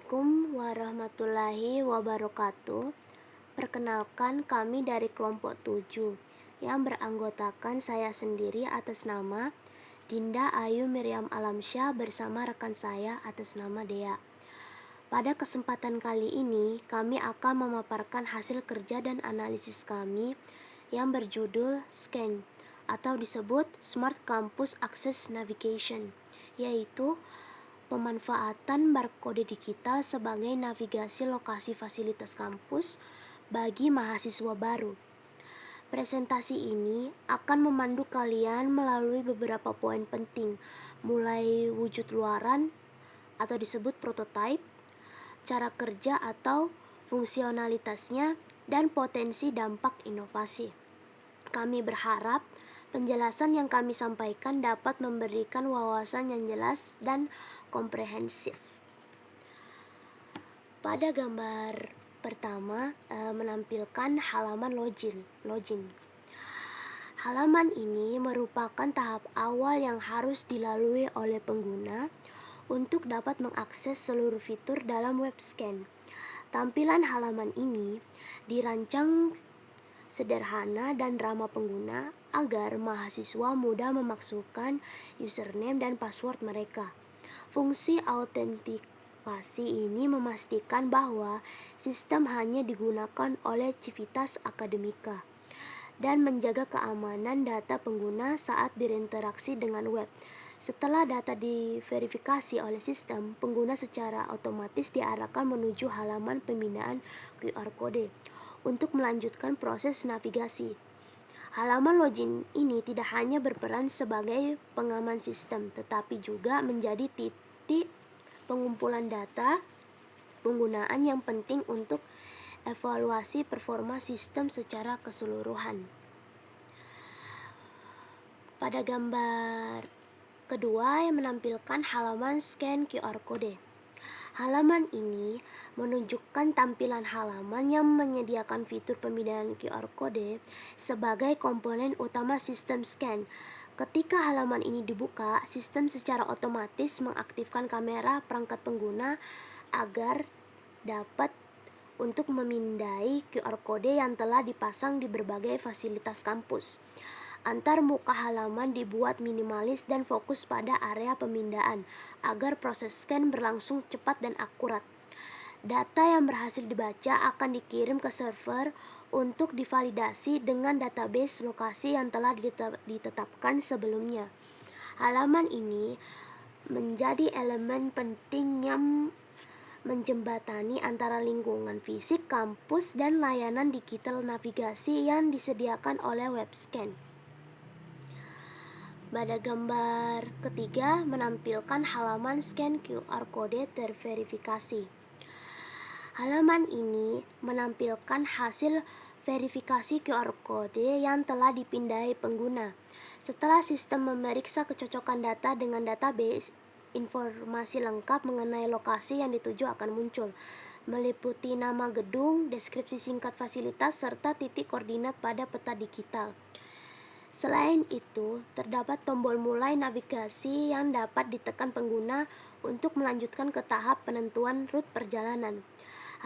Assalamualaikum warahmatullahi wabarakatuh. Perkenalkan, kami dari kelompok 7 yang beranggotakan saya sendiri atas nama Dinda Ayu Miriam Alamsyah bersama rekan saya atas nama Dea. Pada kesempatan kali ini, kami akan memaparkan hasil kerja dan analisis kami yang berjudul SCAN atau disebut Smart Campus Access Navigation, yaitu pemanfaatan barkode digital sebagai navigasi lokasi fasilitas kampus bagi mahasiswa baru. Presentasi ini akan memandu kalian melalui beberapa poin penting, mulai wujud luaran atau disebut prototype, cara kerja atau fungsionalitasnya, dan potensi dampak inovasi. Kami berharap penjelasan yang kami sampaikan dapat memberikan wawasan yang jelas dan komprehensif. Pada gambar pertama menampilkan halaman login. Halaman ini merupakan tahap awal yang harus dilalui oleh pengguna untuk dapat mengakses seluruh fitur dalam web scan. Tampilan halaman ini dirancang sederhana dan ramah pengguna agar mahasiswa mudah memasukkan username dan password mereka. Fungsi autentikasi ini memastikan bahwa sistem hanya digunakan oleh Civitas Akademika dan menjaga keamanan data pengguna saat berinteraksi dengan web. Setelah data diverifikasi oleh sistem, pengguna secara otomatis diarahkan menuju halaman pembinaan QR Code untuk melanjutkan proses navigasi. Halaman login ini tidak hanya berperan sebagai pengaman sistem, tetapi juga menjadi titik pengumpulan data penggunaan yang penting untuk evaluasi performa sistem secara keseluruhan. Pada gambar kedua yang menampilkan halaman scan QR Code. Halaman ini menunjukkan tampilan halaman yang menyediakan fitur pembinaan QR Code sebagai komponen utama sistem scan. Ketika halaman ini dibuka, sistem secara otomatis mengaktifkan kamera perangkat pengguna agar dapat untuk memindai QR Code yang telah dipasang di berbagai fasilitas kampus. Antar muka halaman dibuat minimalis dan fokus pada area pemindaan agar proses scan berlangsung cepat dan akurat. Data yang berhasil dibaca akan dikirim ke server untuk divalidasi dengan database lokasi yang telah ditetapkan sebelumnya. Halaman ini menjadi elemen penting yang menjembatani antara lingkungan fisik kampus dan layanan digital navigasi yang disediakan oleh webscan. Pada gambar ketiga menampilkan halaman scan QR Code terverifikasi. Halaman ini menampilkan hasil verifikasi QR Code yang telah dipindai pengguna. Setelah sistem memeriksa kecocokan data dengan database, informasi lengkap mengenai lokasi yang dituju akan muncul, meliputi nama gedung, deskripsi singkat fasilitas, serta titik koordinat pada peta digital. Selain itu, terdapat tombol mulai navigasi yang dapat ditekan pengguna untuk melanjutkan ke tahap penentuan rute perjalanan.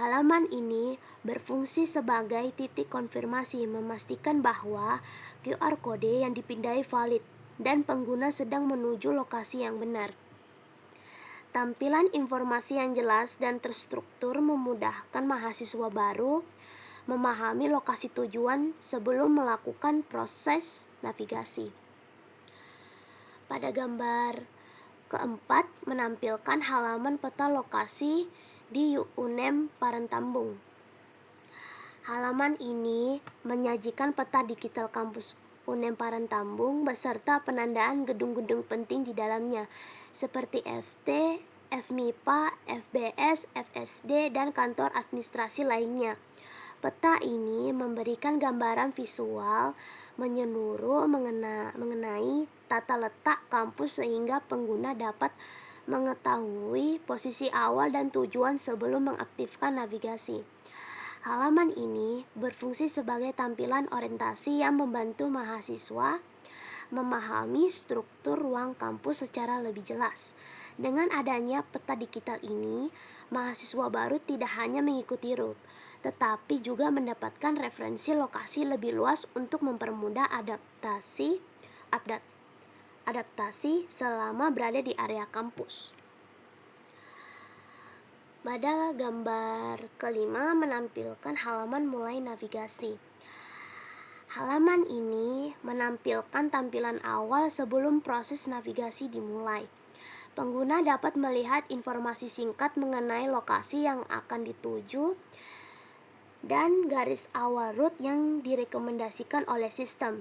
Halaman ini berfungsi sebagai titik konfirmasi, memastikan bahwa QR Code yang dipindai valid dan pengguna sedang menuju lokasi yang benar. Tampilan informasi yang jelas dan terstruktur memudahkan mahasiswa baru memahami lokasi tujuan sebelum melakukan proses navigasi. Pada gambar keempat menampilkan halaman peta lokasi di UNEM Parentambung. Halaman ini menyajikan peta digital kampus UNEM Parentambung beserta penandaan gedung-gedung penting di dalamnya seperti FT, FMIPA, FBS, FSD, dan kantor administrasi lainnya. Peta ini memberikan gambaran visual menyeluruh mengenai tata letak kampus sehingga pengguna dapat mengetahui posisi awal dan tujuan sebelum mengaktifkan navigasi. Halaman ini berfungsi sebagai tampilan orientasi yang membantu mahasiswa memahami struktur ruang kampus secara lebih jelas. Dengan adanya peta digital ini, mahasiswa baru tidak hanya mengikuti rute, tetapi juga mendapatkan referensi lokasi lebih luas untuk mempermudah adaptasi selama berada di area kampus. Pada gambar kelima menampilkan halaman mulai navigasi. Halaman ini menampilkan tampilan awal sebelum proses navigasi dimulai. Pengguna dapat melihat informasi singkat mengenai lokasi yang akan dituju dan garis awal rute yang direkomendasikan oleh sistem.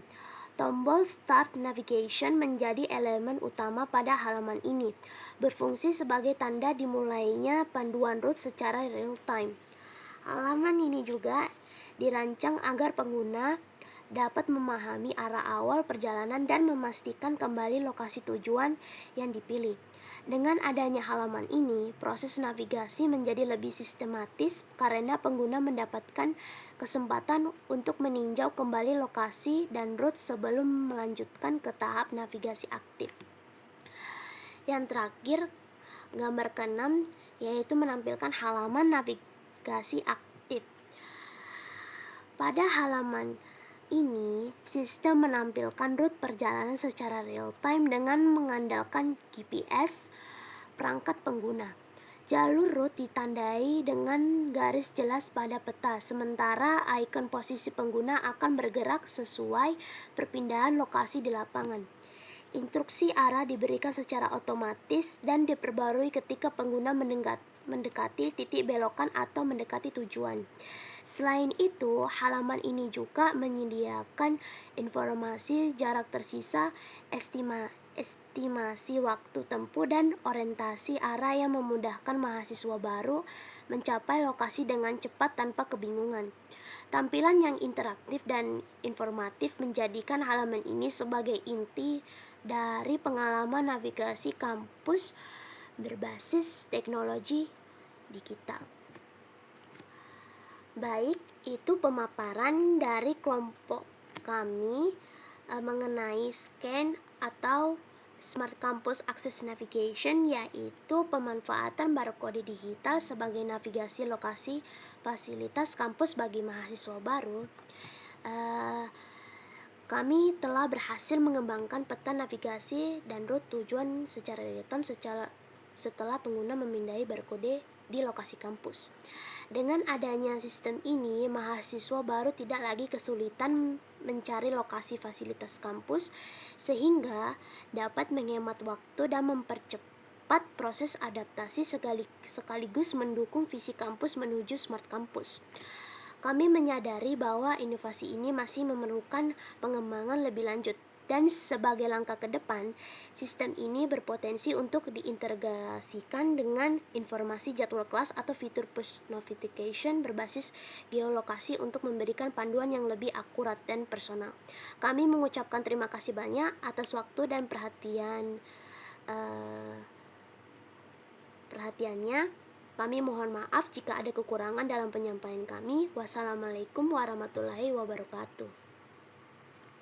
Tombol Start Navigation menjadi elemen utama pada halaman ini, berfungsi sebagai tanda dimulainya panduan rute secara real-time. Halaman ini juga dirancang agar pengguna dapat memahami arah awal perjalanan dan memastikan kembali lokasi tujuan yang dipilih. Dengan adanya halaman ini, proses navigasi menjadi lebih sistematis karena pengguna mendapatkan kesempatan untuk meninjau kembali lokasi dan rute sebelum melanjutkan ke tahap navigasi aktif. Yang terakhir, gambar ke-6 yaitu menampilkan halaman navigasi aktif. Pada halaman ini, sistem menampilkan rute perjalanan secara real-time dengan mengandalkan GPS perangkat pengguna. Jalur rute ditandai dengan garis jelas pada peta, sementara ikon posisi pengguna akan bergerak sesuai perpindahan lokasi di lapangan. Instruksi arah diberikan secara otomatis dan diperbarui ketika pengguna mendekati titik belokan atau mendekati tujuan. Selain itu, halaman ini juga menyediakan informasi jarak tersisa, estimasi waktu tempuh, dan orientasi arah yang memudahkan mahasiswa baru mencapai lokasi dengan cepat tanpa kebingungan. Tampilan yang interaktif dan informatif menjadikan halaman ini sebagai inti dari pengalaman navigasi kampus berbasis teknologi digital. Baik, itu pemaparan dari kelompok kami mengenai SCAN atau Smart Campus Access Navigation, yaitu pemanfaatan barcode digital sebagai navigasi lokasi fasilitas kampus bagi mahasiswa baru. Kami telah berhasil mengembangkan peta navigasi dan rute tujuan secara real-time setelah pengguna memindai barcode di lokasi kampus. Dengan adanya sistem ini, mahasiswa baru tidak lagi kesulitan mencari lokasi fasilitas kampus, sehingga dapat menghemat waktu dan mempercepat proses adaptasi sekaligus mendukung visi kampus menuju smart kampus. Kami menyadari bahwa inovasi ini masih memerlukan pengembangan lebih lanjut, dan sebagai langkah ke depan, sistem ini berpotensi untuk diintegrasikan dengan informasi jadwal kelas atau fitur push notification berbasis geolokasi untuk memberikan panduan yang lebih akurat dan personal. Kami mengucapkan terima kasih banyak atas waktu dan perhatiannya. Kami mohon maaf jika ada kekurangan dalam penyampaian kami. Wassalamualaikum warahmatullahi wabarakatuh.